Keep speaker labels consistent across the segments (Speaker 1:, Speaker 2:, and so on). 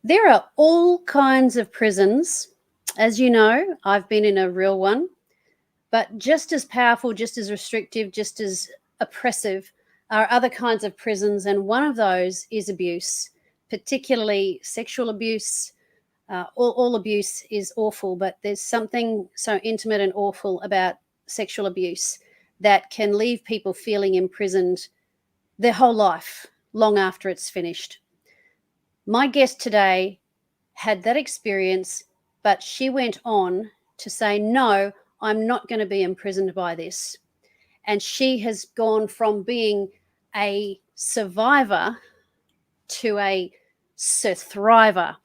Speaker 1: There are all kinds of prisons. As you know, I've been in a real one, but just as powerful, just as restrictive, just as oppressive are other kinds of prisons. And one of those is abuse, particularly sexual abuse. All abuse is awful, but there's something so intimate and awful about sexual abuse that can leave people feeling imprisoned their whole life, long after it's finished. My guest today had that experience, but she went on to say, no, I'm not going to be imprisoned by this. And she has gone from being a survivor to a Sur-Thriver.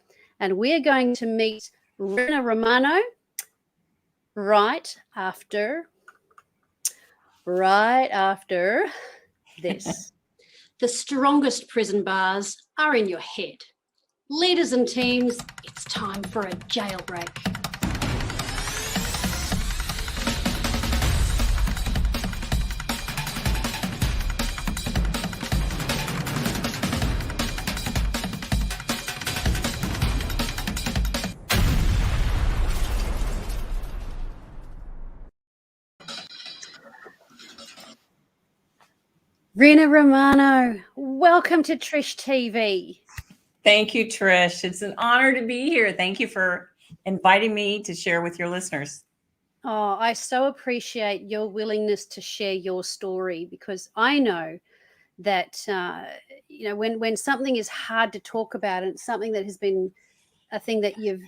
Speaker 1: And we're going to meet Rena Romano right after this. The strongest prison bars are in your head. Leaders and teams, it's time for a jailbreak. Rena Romano, welcome to Trish TV.
Speaker 2: Thank you, Trish. It's an honor to be here. Thank you for inviting me to share with your listeners.
Speaker 1: Oh, I so appreciate your willingness to share your story, because I know that, when something is hard to talk about and it's something that has been a thing that you've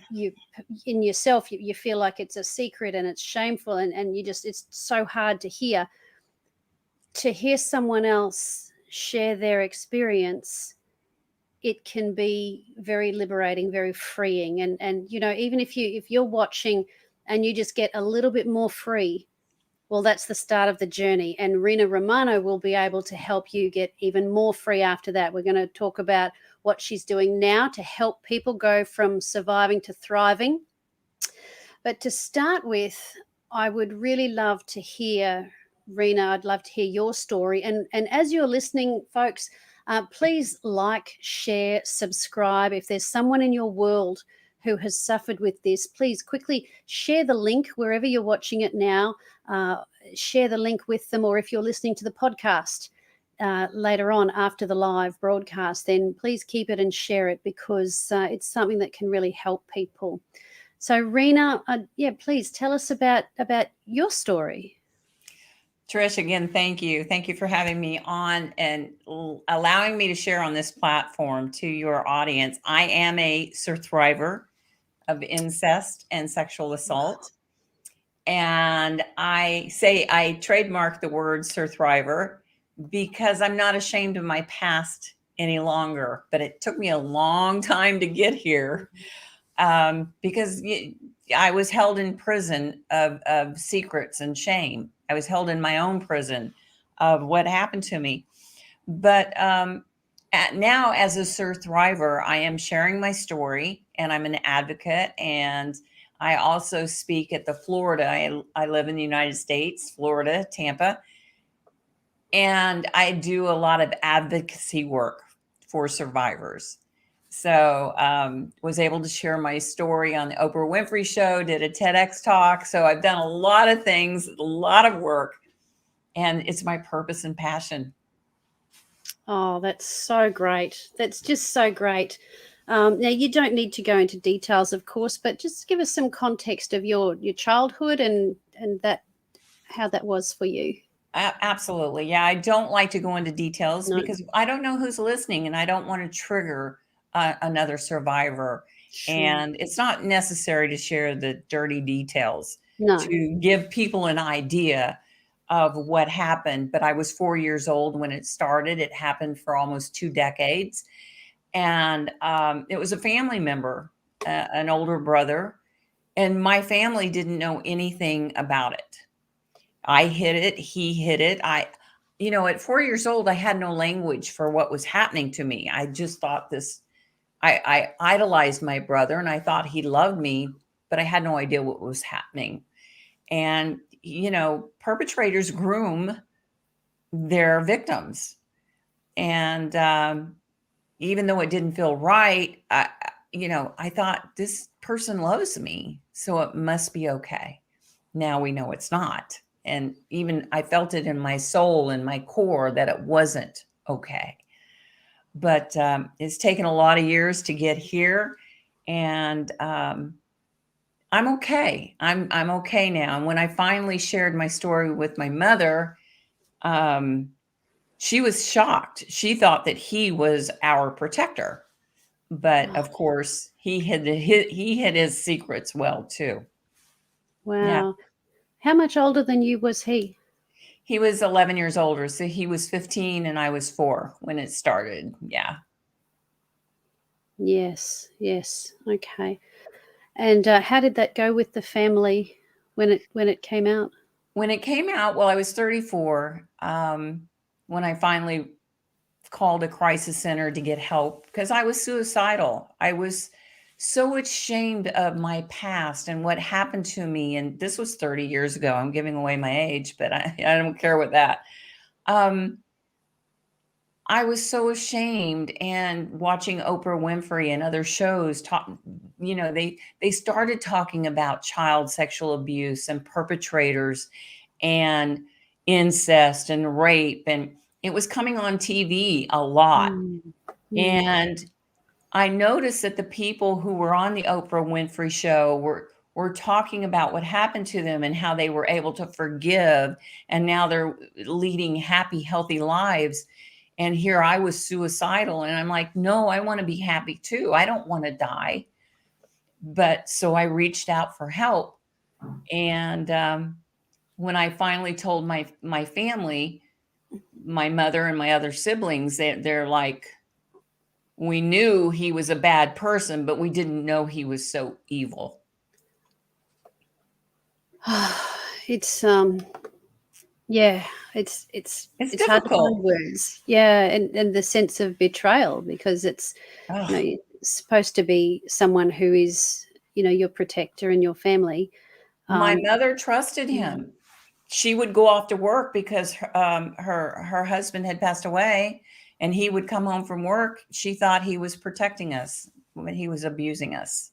Speaker 1: in yourself, you feel like it's a secret and it's shameful and it's so hard to hear someone else share their experience. It can be very liberating, very freeing. And even if you're watching and you just get a little bit more free, well, that's the start of the journey. And Rena Romano will be able to help you get even more free after that. We're going to talk about what she's doing now to help people go from surviving to thriving. But to start with, I would really love to hear, Rena, I'd love to hear your story. And as you're listening, folks, please like, share, subscribe. If there's someone in your world who has suffered with this, please quickly share the link wherever you're watching it now. Share the link with them, or if you're listening to the podcast later on after the live broadcast, then please keep it and share it, because it's something that can really help people. So Rena, please tell us about your story.
Speaker 2: Trish, again, thank you. Thank you for having me on and allowing me to share on this platform to your audience. I am a Sur-Thriver of incest and sexual assault. And I trademark the word Sur-Thriver because I'm not ashamed of my past any longer. But it took me a long time to get here because I was held in prison of secrets and shame. I was held in my own prison of what happened to me. But now as a Sur-Thriver, I am sharing my story, and I'm an advocate. And I also speak at the Florida. I live in the United States, Florida, Tampa. And I do a lot of advocacy work for survivors. So was able to share my story on the Oprah Winfrey Show, did a TEDx talk. So I've done a lot of things, a lot of work, and it's my purpose and passion.
Speaker 1: Oh, that's so great. That's just so great. Now, you don't need to go into details, of course, but just give us some context of your childhood and that how that was for you.
Speaker 2: Absolutely. Yeah, I don't like to go into details because I don't know who's listening, and I don't want to trigger another survivor. Sure. And it's not necessary to share the dirty details to give people an idea of what happened. But I was 4 years old when it started. It happened for almost 2 decades. And it was a family member, an older brother, and my family didn't know anything about it. I hid it. He hid it. At 4 years old, I had no language for what was happening to me. I just thought I idolized my brother, and I thought he loved me, but I had no idea what was happening. And, perpetrators groom their victims. And even though it didn't feel right, I thought this person loves me, so it must be okay. Now we know it's not. And even I felt it in my soul and my core that it wasn't okay. But it's taken a lot of years to get here, and I'm okay. I'm okay now. And when I finally shared my story with my mother, she was shocked. She thought that he was our protector, but
Speaker 1: Oh,
Speaker 2: of course he hid his secrets well too. Yeah,
Speaker 1: wow. How much older than you was he?
Speaker 2: he was 11 years older, so he was 15 and I was 4 when it started. Yeah.
Speaker 1: Yes, yes. Okay. And how did that go with the family when it came out?
Speaker 2: When it came out, well, I was 34 when I finally called a crisis center to get help because I was suicidal. I was so ashamed of my past and what happened to me. And this was 30 years ago. I'm giving away my age, but I don't care with that. Um, I was so ashamed, and watching Oprah Winfrey and other shows talk, they started talking about child sexual abuse and perpetrators and incest and rape, and it was coming on TV a lot.
Speaker 1: Mm, mm,
Speaker 2: And I noticed that the people who were on the Oprah Winfrey Show were talking about what happened to them and how they were able to forgive, and now they're leading happy, healthy lives. And here I was suicidal, and I'm like, no, I want to be happy too. I don't want to die. But so I reached out for help, and when I finally told my family, my mother and my other siblings, they're like, we knew he was a bad person, but we didn't know he was so evil.
Speaker 1: it's yeah, it's
Speaker 2: It's
Speaker 1: it's hard to find
Speaker 2: difficult.
Speaker 1: words. Yeah, and the sense of betrayal because it's
Speaker 2: Ugh.
Speaker 1: you're supposed to be someone who is your protector and your family.
Speaker 2: My
Speaker 1: Um,
Speaker 2: mother trusted
Speaker 1: mm,
Speaker 2: him. She would go off to work because her husband had passed away, and he would come home from work. She thought he was protecting us when he was abusing us.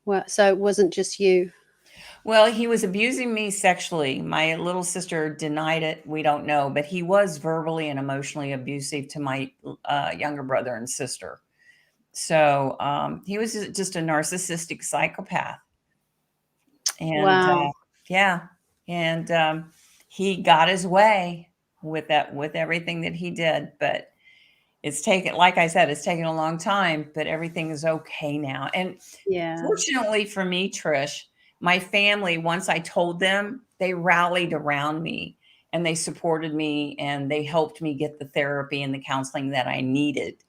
Speaker 1: well, so it wasn't just you.
Speaker 2: Well, he was abusing me sexually. My little sister denied it. We don't know, but he was verbally and emotionally abusive to my younger brother and sister. So he was just a narcissistic psychopath. And
Speaker 1: Wow.
Speaker 2: yeah, and he got his way with with everything that he did. But it's taken, like I said, it's taken a long time, but everything is okay now. And
Speaker 1: Yeah.
Speaker 2: fortunately for me, Trish, my family, once I told them, they rallied around me and they supported me and they helped me get the therapy and the counseling that I needed.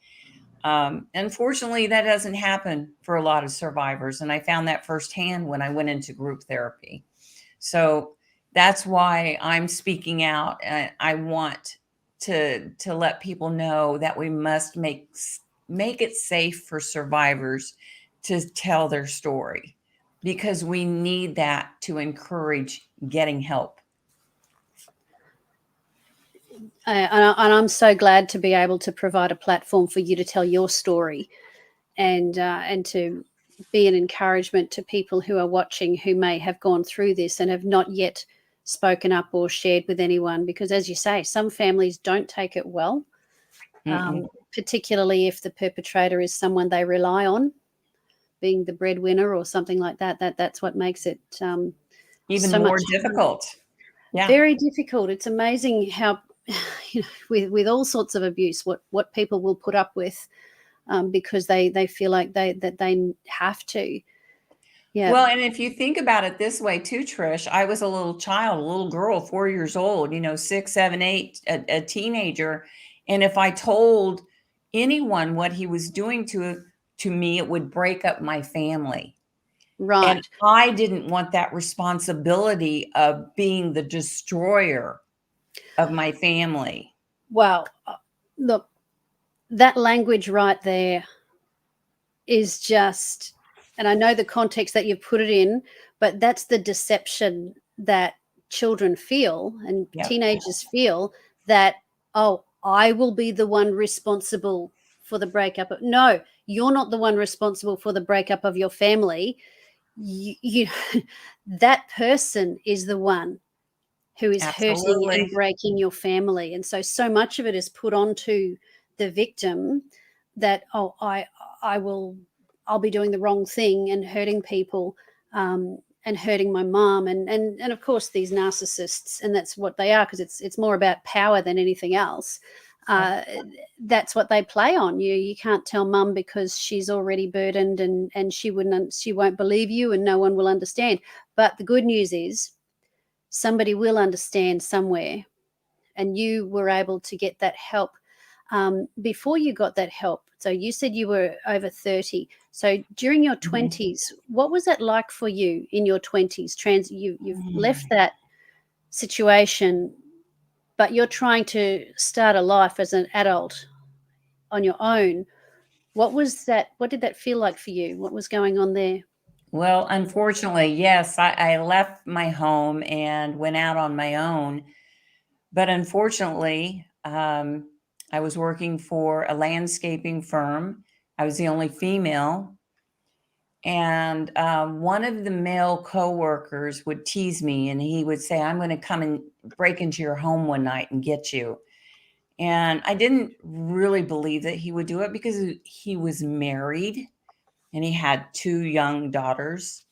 Speaker 2: Unfortunately, that doesn't happen for a lot of survivors. And I found that firsthand when I went into group therapy. So that's why I'm speaking out. I want to let people know that we must make it safe for survivors to tell their story, because we need that to encourage getting help.
Speaker 1: And I'm so glad to be able to provide a platform for you to tell your story and to be an encouragement to people who are watching who may have gone through this and have not yet spoken up or shared with anyone. Because, as you say, some families don't take it well,
Speaker 2: Mm-mm.
Speaker 1: particularly if the perpetrator is someone they rely on, being the breadwinner or something like that. That's what makes it
Speaker 2: Even
Speaker 1: so much
Speaker 2: more difficult. Yeah.
Speaker 1: very difficult. It's amazing how with all sorts of abuse, what people will put up with because they feel like they have to. Yeah,
Speaker 2: Well, and if you think about it this way too, Trish, I was a little child, a little girl, 4 years old, 6, 7, 8, a teenager. And if I told anyone what he was doing to me, it would break up my family. And
Speaker 1: right.
Speaker 2: I didn't want that responsibility of being the destroyer of my family.
Speaker 1: Well, look, that language right there is just, and I know the context that you put it in, but that's the deception that children feel and
Speaker 2: Yep.
Speaker 1: teenagers feel that, oh, I will be the one responsible for the breakup. No, you're not the one responsible for the breakup of your family. You that person is the one who is hurting and breaking your family. And so much of it is put onto the victim that, oh, I'll be doing the wrong thing and hurting people, and hurting my mom, and of course these narcissists, and that's what they are, because it's more about power than anything else. That's what they play on. You can't tell mum because she's already burdened, and she won't believe you, and no one will understand. But the good news is somebody will understand somewhere, and you were able to get that help before you got that help. So you said you were over 30. So during your 20s, what was that like for you in your 20s? You've left that situation, but you're trying to start a life as an adult on your own. What was that? What did that feel like for you? What was going on there?
Speaker 2: Well, unfortunately, yes, I left my home and went out on my own. But unfortunately, I was working for a landscaping firm. I was the only female. And one of the male coworkers would tease me, and he would say, I'm going to come and break into your home one night and get you. And I didn't really believe that he would do it, because he was married and he had 2 young daughters.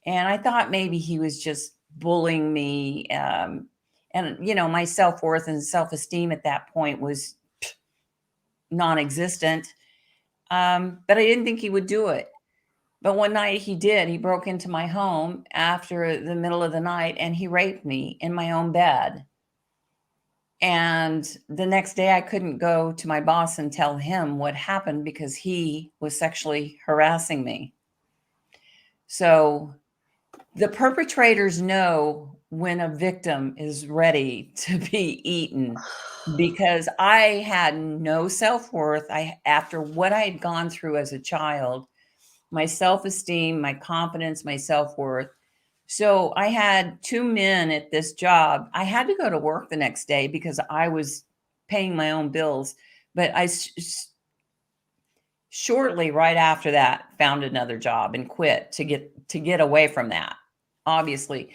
Speaker 2: And I thought maybe he was just bullying me. And, my self-worth and self-esteem at that point was non-existent. But I didn't think he would do it. But one night he did. He broke into my home after the middle of the night, and he raped me in my own bed. And the next day I couldn't go to my boss and tell him what happened, because he was sexually harassing me. So the perpetrators know when a victim is ready to be eaten, because I had no self-worth. After what I had gone through as a child, my self-esteem, my confidence, my self-worth. So I had 2 men at this job. I had to go to work the next day because I was paying my own bills. But I shortly right after that found another job and quit to get away from that, obviously.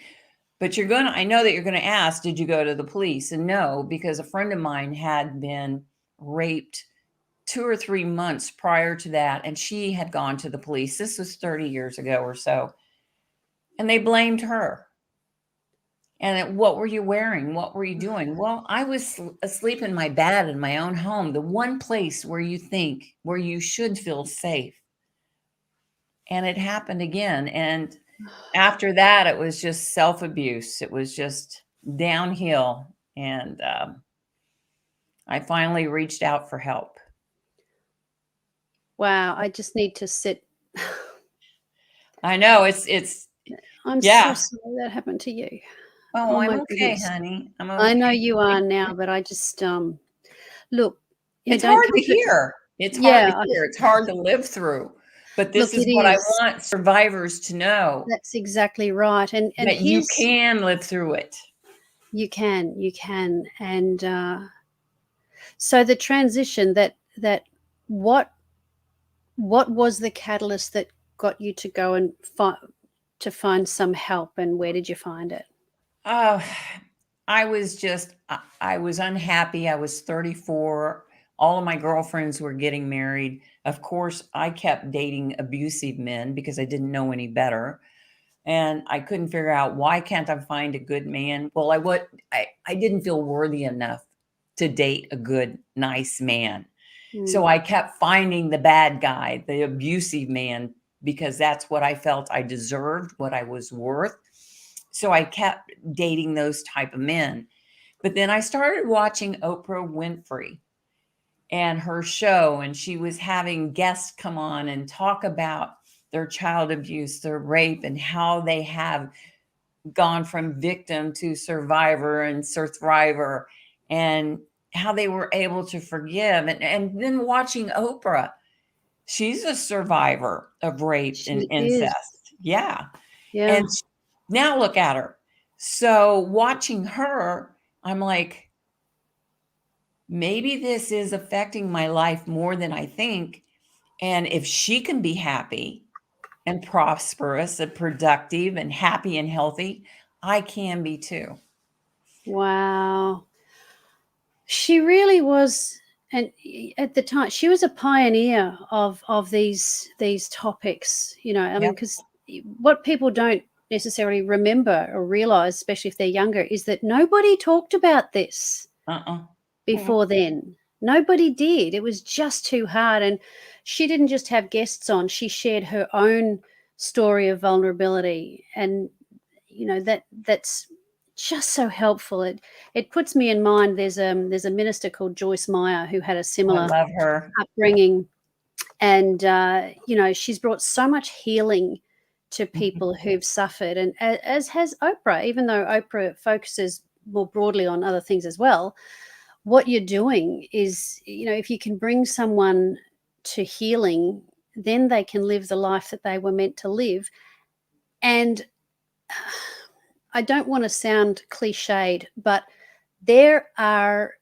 Speaker 2: But I know that you're going to ask, did you go to the police? And no, because a friend of mine had been raped 2 or 3 months prior to that, and she had gone to the police. This was 30 years ago or so. And they blamed her. And what were you wearing? What were you doing? Well, I was asleep in my bed in my own home, the one place where you should feel safe. And it happened again. And after that, it was just self-abuse. It was just downhill. And I finally reached out for help.
Speaker 1: Wow, I just need to sit.
Speaker 2: I know it's
Speaker 1: I'm
Speaker 2: yeah.
Speaker 1: so sorry that happened to you.
Speaker 2: Oh, I'm
Speaker 1: my
Speaker 2: okay,
Speaker 1: goodness.
Speaker 2: honey. I'm okay.
Speaker 1: I know you are now, but I just look.
Speaker 2: It's hard to hear. It's hard to hear. It's hard to live through. But this
Speaker 1: Look,
Speaker 2: is what I want survivors to know.
Speaker 1: That's exactly right. And
Speaker 2: that you can live through it.
Speaker 1: You can. And so the transition that what was the catalyst that got you to go and find some help, and where did you find it?
Speaker 2: Oh, I was unhappy. I was 34. All of my girlfriends were getting married. Of course, I kept dating abusive men because I didn't know any better. And I couldn't figure out, why can't I find a good man? Well, I didn't feel worthy enough to date a good, nice man. So I kept finding the bad guy, the abusive man, because that's what I felt I deserved, what I was worth. So I kept dating those type of men. But then I started watching Oprah Winfrey and her show, and she was having guests come on and talk about their child abuse, their rape, and how they have gone from victim to survivor and Sur-Thriver, and how they were able to forgive. And then watching Oprah, she's a survivor of rape and incest. Yeah. And now look at her. So watching her, I'm like, maybe this is affecting my life more than I think. And if she can be happy and prosperous and productive and happy and healthy, I can be too.
Speaker 1: Wow. She really was, and at the time she was a pioneer of these topics, you know. I mean,
Speaker 2: Yep.
Speaker 1: because what people don't necessarily remember or realize, especially if they're younger, is that nobody talked about this
Speaker 2: Uh-uh.
Speaker 1: before then. Nobody did. It was just too hard. And she didn't just have guests on, she shared her own story of vulnerability. And you know, that's just so helpful. It puts me in mind, there's a minister called Joyce Meyer who had a
Speaker 2: I
Speaker 1: similar
Speaker 2: love her.
Speaker 1: upbringing. And you know, she's brought so much healing to
Speaker 2: Mhm.
Speaker 1: people who've suffered, and as has Oprah, even though Oprah focuses more broadly on other things as well. What you're doing is, you know, if you can bring someone to healing, then they can live the life that they were meant to live. And I don't want to sound cliched, but there are,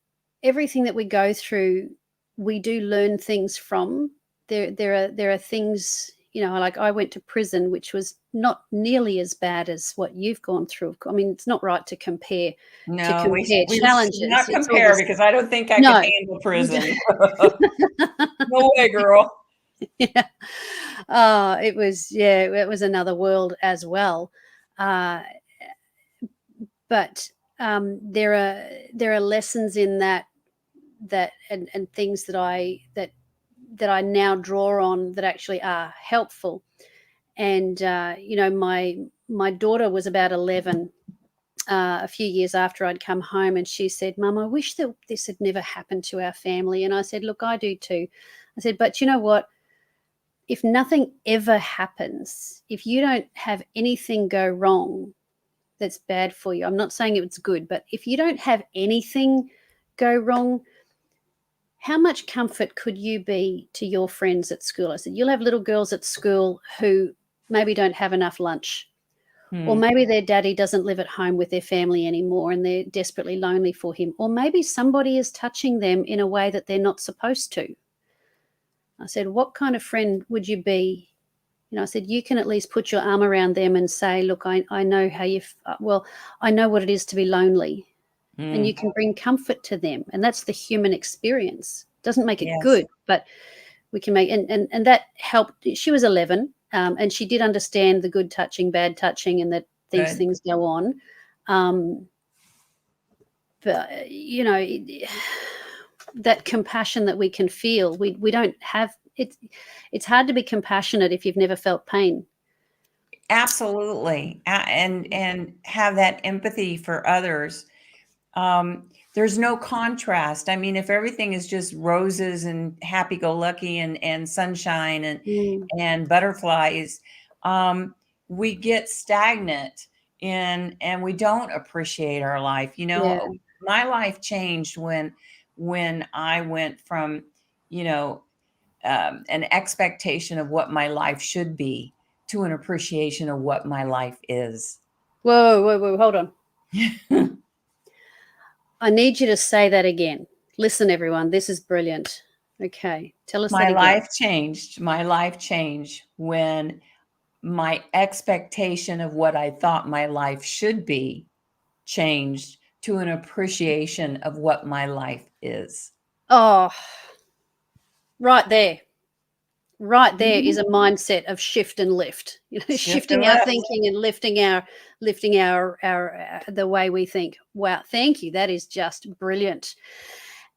Speaker 1: everything that we go through, we do learn things from. There are things, you know, like I went to prison, which was not nearly as bad as what you've gone through. I mean, it's not right to compare
Speaker 2: No, we should
Speaker 1: challenges.
Speaker 2: not
Speaker 1: It's all
Speaker 2: compare
Speaker 1: this.
Speaker 2: because I don't think I could
Speaker 1: No.
Speaker 2: handle prison. No way, girl.
Speaker 1: Yeah. Oh, it was, yeah, it was another world as well. Uh, but there are lessons in that, and things that I now draw on that actually are helpful. And you know, my daughter was about 11 a few years after I'd come home, and she said, "Mum, I wish that this had never happened to our family." And I said, "Look, I do too." I said, "But you know what? If nothing ever happens, if you don't have anything go wrong that's bad for you, I'm not saying it's good, but if you don't have anything go wrong, how much comfort could you be to your friends at school?" I said, "You'll have little girls at school who maybe don't have enough lunch, or
Speaker 2: Hmm.
Speaker 1: maybe their daddy doesn't live at home with their family anymore and they're desperately lonely for him, or maybe somebody is touching them in a way that they're not supposed to." I said, "What kind of friend would you be?" You know, I said, "You can at least put your arm around them and say, look, I know how well, I know what it is to be lonely." And you
Speaker 2: Mm.
Speaker 1: can bring comfort to them. And that's the human experience. Doesn't make it
Speaker 2: Yes.
Speaker 1: good, but we can make, and that helped. She was 11, and she did understand the good touching, bad touching, and that these
Speaker 2: Good.
Speaker 1: things go on. Um, but, you know, that compassion that we can feel, we don't have it. It's hard to be compassionate if you've never felt pain.
Speaker 2: Absolutely. And have that empathy for others. There's no contrast. I mean, if everything is just roses and happy-go-lucky and sunshine
Speaker 1: Mm,
Speaker 2: and butterflies, um, we get stagnant and we don't appreciate our life. You
Speaker 1: yeah.
Speaker 2: know, my life changed when I went from, you know, an expectation of what my life should be to an appreciation of what my life is.
Speaker 1: Whoa, hold on. I need you to say that again. Listen, everyone, this is brilliant. Okay, tell us that
Speaker 2: My
Speaker 1: again.
Speaker 2: life changed. My life changed when my expectation of what I thought my life should be changed to an appreciation of what my life is.
Speaker 1: Oh, right there. Right there is
Speaker 2: Mhm.
Speaker 1: a mindset of shift and lift. You know,
Speaker 2: Shift and
Speaker 1: shifting our
Speaker 2: lift.
Speaker 1: thinking and lifting our the way we think. Wow, thank you. That is just brilliant.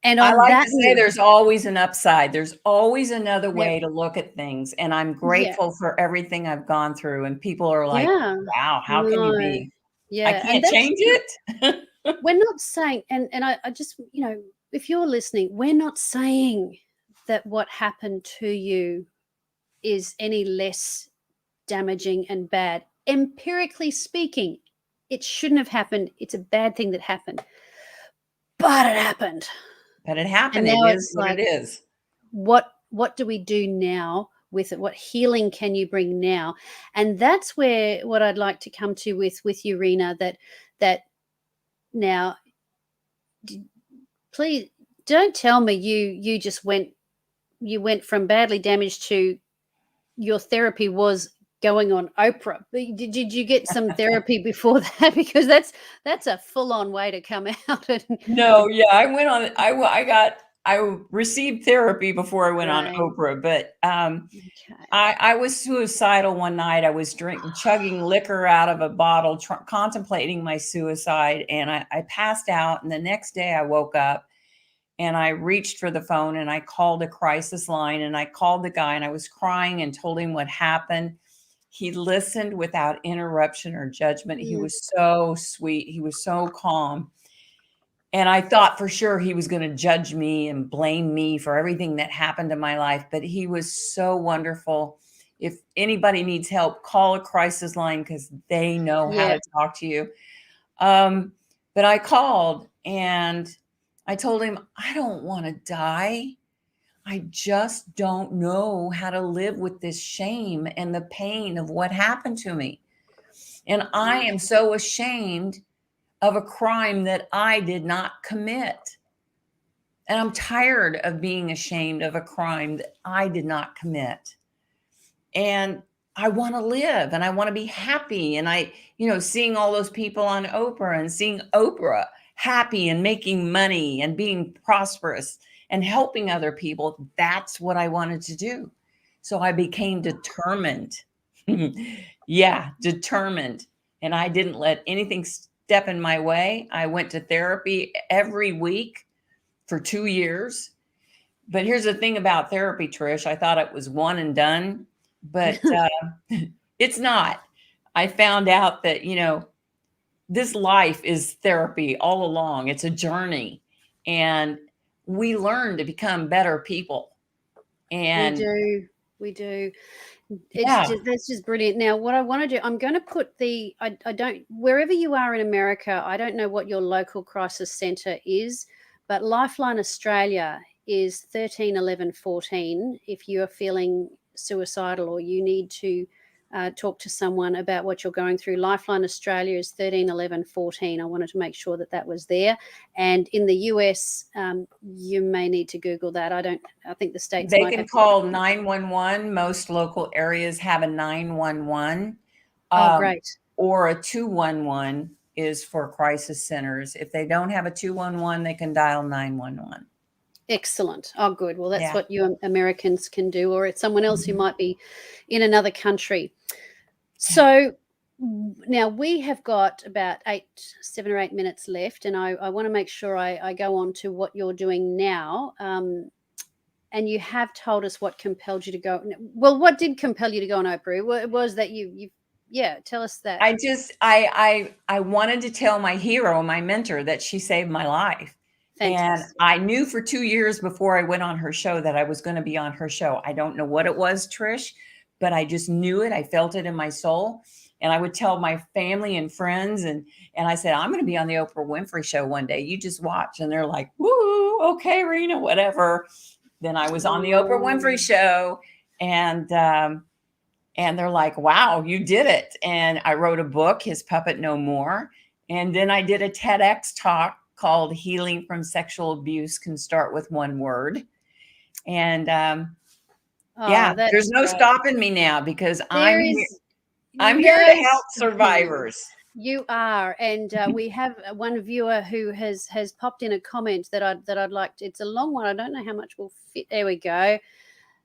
Speaker 1: And
Speaker 2: I
Speaker 1: on
Speaker 2: like
Speaker 1: that
Speaker 2: to say
Speaker 1: note,
Speaker 2: there's always an upside. There's always another
Speaker 1: yep,
Speaker 2: way to look at things. And I'm
Speaker 1: yeah,
Speaker 2: grateful for everything I've gone through. And people are like,
Speaker 1: yeah,
Speaker 2: wow, how can you
Speaker 1: no,
Speaker 2: be? I
Speaker 1: yeah, and
Speaker 2: can't
Speaker 1: that's,
Speaker 2: change it.
Speaker 1: we're not saying, and I just, you know, if you're listening, we're not saying that what happened to you is any less damaging and bad. Empirically speaking, it shouldn't have happened. It's a bad thing that happened, but it happened.
Speaker 2: But it
Speaker 1: And
Speaker 2: happened. It
Speaker 1: now
Speaker 2: is
Speaker 1: it's
Speaker 2: what it
Speaker 1: like,
Speaker 2: is.
Speaker 1: what do we do now with it? What healing can you bring now? And that's where what I'd like to come to with you, Rena, that now, please don't tell me you just went from badly damaged to your therapy was going on Oprah. Did you get some therapy before that? Because that's a full-on way to come out.
Speaker 2: No, yeah, I went on. I received therapy before I went on
Speaker 1: Right.
Speaker 2: Oprah, but
Speaker 1: Okay.
Speaker 2: I was suicidal one night. I was chugging liquor out of a bottle, contemplating my suicide, and I passed out. And the next day, I woke up and I reached for the phone and I called a crisis line, and I called the guy, and I was crying and told him what happened. He listened without interruption or judgment. He was so sweet. He was so calm. And I thought for sure he was going to judge me and blame me for everything that happened in my life. But he was so wonderful. If anybody needs help, call a crisis line because they know how to talk to you. But I called and I told him, I don't want to die. I just don't know how to live with this shame and the pain of what happened to me. And I am so ashamed of a crime that I did not commit. And I'm tired of being ashamed of a crime that I did not commit. And I want to live and I want to be happy. And seeing all those people on Oprah and seeing Oprah happy and making money and being prosperous and helping other people, that's what I wanted to do. So I became determined. Yeah, determined. And I didn't let anything step in my way. I went to therapy every week for 2 years. But here's the thing about therapy, Trish. I thought it was one and done, but it's not. I found out that, this life is therapy all along. It's a journey. And we learn to become better people. And
Speaker 1: we do. That's just brilliant. Now, what I want to do, I'm going to put wherever you are in America, I don't know what your local crisis centre is, but Lifeline Australia is 13 11 14 if you are feeling suicidal or you need to talk to someone about what you're going through. Lifeline Australia is 13 11 14. I wanted to make sure that was there. And in the US, you may need to Google that. I think the states
Speaker 2: they can call 911. Most local areas have a 911.
Speaker 1: Great.
Speaker 2: Or a 211 is for crisis centers. If they don't have a 211, they can dial 911.
Speaker 1: Excellent. Oh, good. Well, that's what you Americans can do, or it's someone else who might be in another country. So now we have got about 7 or 8 minutes left, and I want to make sure I go on to what you're doing now. And you have told us what compelled you to go. Well, what did compel you to go on Oprah? It was that you tell us that.
Speaker 2: I wanted to tell my hero, my mentor, that she saved my life. Fantastic. And I knew for 2 years before I went on her show that I was going to be on her show. I don't know what it was, Trish, but I just knew it. I felt it in my soul. And I would tell my family and friends, and I said, I'm going to be on the Oprah Winfrey Show one day. You just watch. And they're like, woo, okay, Rena, whatever. Then I was on the Oprah Winfrey Show, and they're like, wow, you did it. And I wrote a book, His Puppet No More. And then I did a TEDx talk called Healing from Sexual Abuse Can Start with One Word. And there's no stopping me now because I'm here to help survivors.
Speaker 1: You are. And we have one viewer who has popped in a comment that I'd like to, it's a long one. I don't know how much will fit. There we go.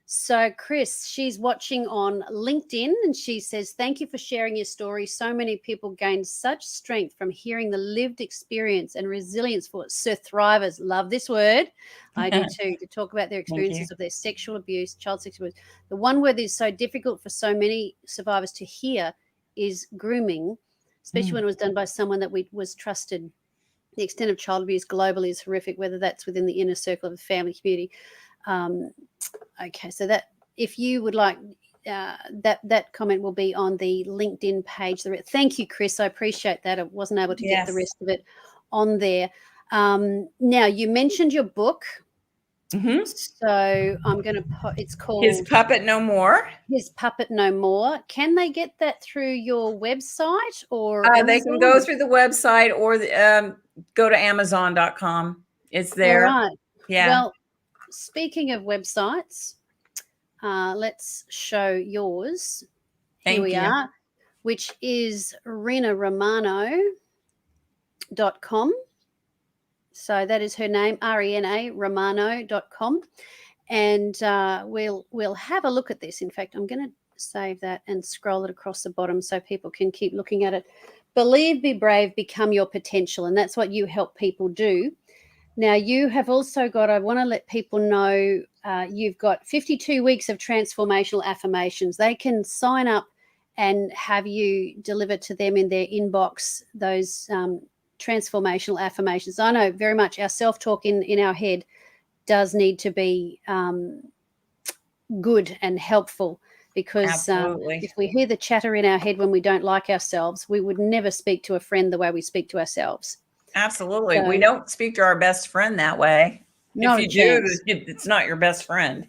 Speaker 1: So Chris, she's watching on LinkedIn, and she says, thank you for sharing your story. So many people gain such strength from hearing the lived experience and resilience for Sur-Thrivers. Love this word. I do too, to talk about their experiences of their sexual abuse, child sexual abuse. The one word that is so difficult for so many survivors to hear is grooming, especially when it was done by someone that was trusted. The extent of child abuse globally is horrific, whether that's within the inner circle of the family community. Okay, so that if you would like, that comment will be on the LinkedIn page. Thank you, Chris. I appreciate that. I wasn't able to get the rest of it on there. Now, you mentioned your book. So I'm going to put, it's called
Speaker 2: His Puppet No More.
Speaker 1: His Puppet No More. Can they get that through your website or
Speaker 2: they can go through the website or go to Amazon.com. It's there.
Speaker 1: All right.
Speaker 2: Yeah.
Speaker 1: Well, speaking of websites, let's show yours. Here
Speaker 2: Thank
Speaker 1: we
Speaker 2: you.
Speaker 1: are, which is renaromano.com. So that is her name, RENA Romano.com. And we'll have a look at this. In fact, I'm going to save that and scroll it across the bottom so people can keep looking at it. Believe, be brave, become your potential. And that's what you help people do. Now, you have also got, I want to let people know, you've got 52 weeks of transformational affirmations. They can sign up and have you deliver to them in their inbox those transformational affirmations. I know very much our self-talk in our head does need to be good and helpful, because if we hear the chatter in our head when we don't like ourselves, we would never speak to a friend the way we speak to ourselves.
Speaker 2: Absolutely.
Speaker 1: So,
Speaker 2: we don't speak to our best friend that way.
Speaker 1: Not
Speaker 2: if
Speaker 1: a
Speaker 2: you
Speaker 1: chance.
Speaker 2: do, it's not your best friend.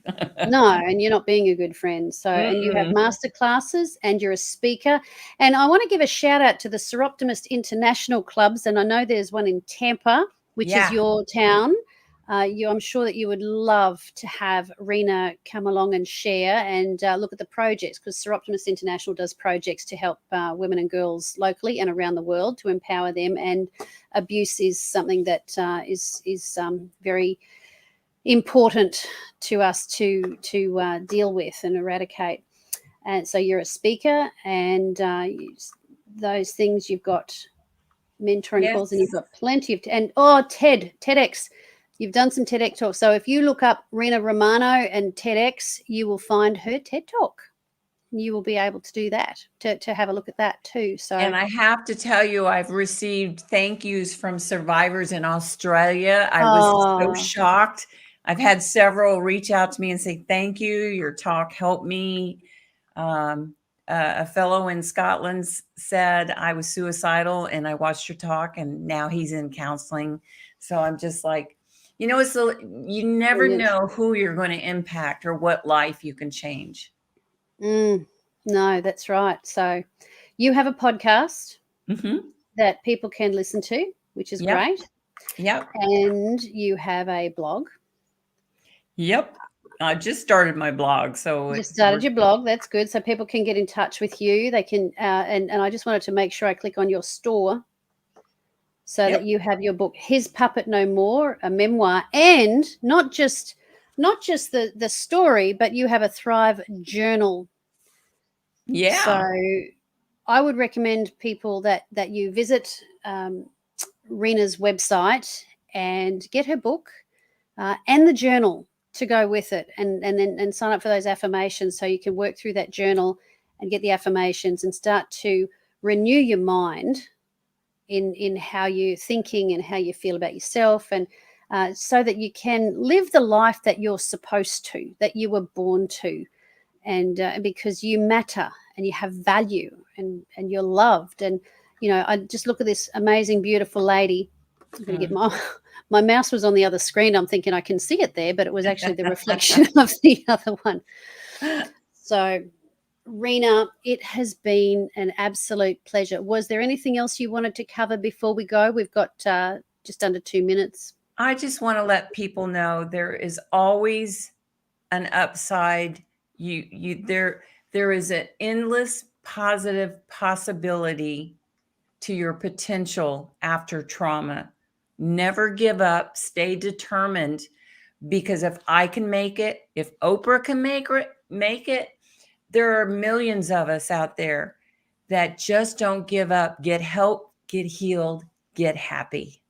Speaker 1: No, and you're not being a good friend. So, and you have master classes and you're a speaker. And I want to give a shout out to the Sur-Optimist International Clubs. And I know there's one in Tampa, which is your town. I'm sure that you would love to have Rena come along and share and look at the projects, because Sur-Optimist International does projects to help women and girls locally and around the world to empower them. And abuse is something that is very important to us to deal with and eradicate. And so you're a speaker, and those things, you've got mentoring calls, and you've got plenty of TEDx. You've done some TEDx talks. So if you look up Rena Romano and TEDx, you will find her TED talk. You will be able to do that, to have a look at that too. So,
Speaker 2: and I have to tell you, I've received thank yous from survivors in Australia. I was so shocked. I've had several reach out to me and say, thank you. Your talk helped me. A fellow in Scotland said I was suicidal and I watched your talk, and now he's in counseling. So I'm just like, you never know who you're going to impact or what life you can change.
Speaker 1: No, that's right. So you have a podcast that people can listen to, which is great.
Speaker 2: Yep.
Speaker 1: And you have a blog.
Speaker 2: Yep. I just started my blog. So
Speaker 1: you started your blog. That's good. So people can get in touch with you. They can, and I just wanted to make sure I click on your store so that you have your book, His Puppet No More, a memoir, and not just the story, but you have a Thrive journal.
Speaker 2: Yeah.
Speaker 1: So I would recommend people that you visit Rena's website and get her book and the journal to go with it, and sign up for those affirmations so you can work through that journal and get the affirmations and start to renew your mind in how you're thinking and how you feel about yourself, and so that you can live the life that you're supposed to, that you were born to, and because you matter and you have value, and you're loved. And I just look at this amazing, beautiful lady. I'm going to get my mouse was on the other screen. I'm thinking I can see it there, but it was actually the reflection of the other one. So, Rena, it has been an absolute pleasure. Was there anything else you wanted to cover before we go? We've got just under 2 minutes.
Speaker 2: I just want to let people know there is always an upside. There is an endless positive possibility to your potential after trauma. Never give up. Stay determined, because if I can make it, if Oprah can make it, there are millions of us out there that just don't give up. Get help, get healed, get happy.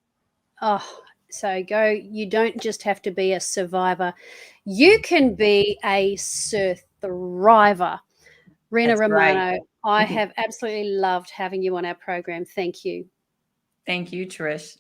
Speaker 1: Oh, so go. You don't just have to be a survivor. You can be a Sur-Thriver. Rena Romano, I have absolutely loved having you on our program. Thank you.
Speaker 2: Thank you, Trish.